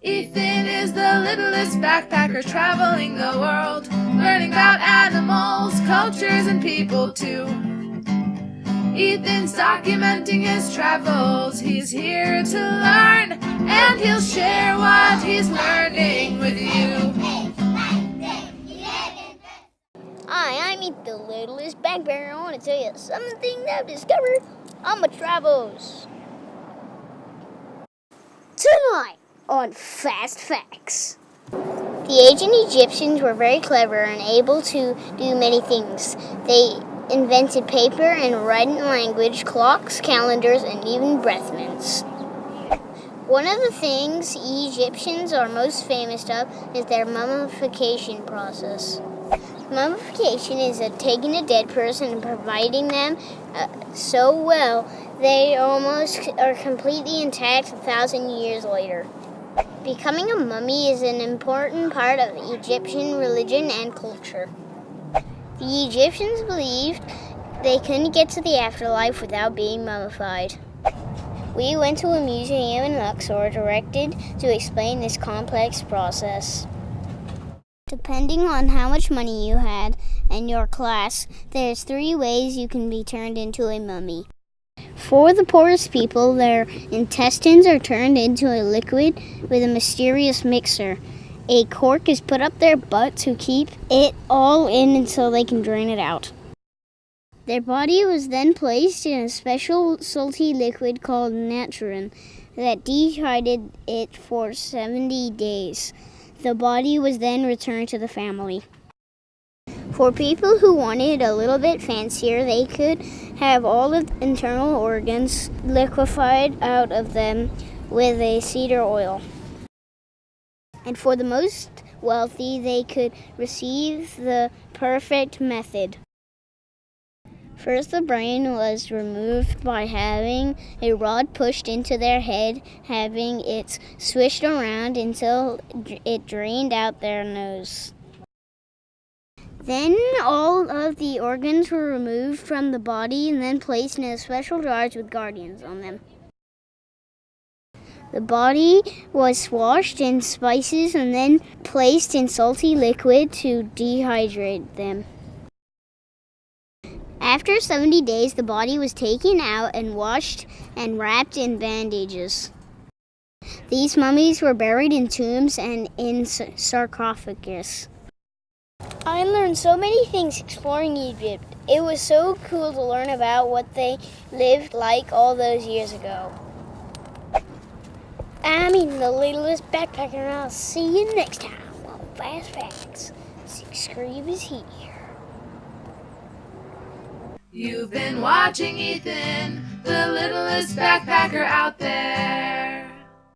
Ethan is the littlest backpacker traveling the world, learning about animals, cultures, and people too. Ethan's documenting his travels. He's here to learn, and he'll share what he's learning with you. Hi, I'm Ethan, the littlest backpacker. I want to tell you something that I've discovered on my travels. Tonight on Fast Facts. The ancient Egyptians were very clever and able to do many things. They invented paper and writing language, clocks, calendars, and even breath mints. One of the things Egyptians are most famous of is their mummification process. Mummification is taking a dead person and providing them so well they almost are completely intact 1,000 years later. Becoming a mummy is an important part of Egyptian religion and culture. The Egyptians believed they couldn't get to the afterlife without being mummified. We went to a museum in Luxor directed to explain this complex process. Depending on how much money you had and your class, there's 3 ways you can be turned into a mummy. For the poorest people, their intestines are turned into a liquid with a mysterious mixer. A cork is put up their butt to keep it all in until they can drain it out. Their body was then placed in a special salty liquid called natron that dehydrated it for 70 days. The body was then returned to the family. For people who wanted a little bit fancier, they could have all of the internal organs liquefied out of them with a cedar oil. And for the most wealthy, they could receive the perfect method. First, the brain was removed by having a rod pushed into their head, having it swished around until it drained out their nose. Then all of the organs were removed from the body and then placed in a special jars with guardians on them. The body was washed in spices and then placed in salty liquid to dehydrate them. After 70 days, the body was taken out and washed and wrapped in bandages. These mummies were buried in tombs and in sarcophagus. I learned so many things exploring Egypt. It was so cool to learn about what they lived like all those years ago. I'm Ethan, the littlest backpacker, and I'll see you next time on Fast Facts. Subscribe is here. You've been watching Ethan, the littlest backpacker out there.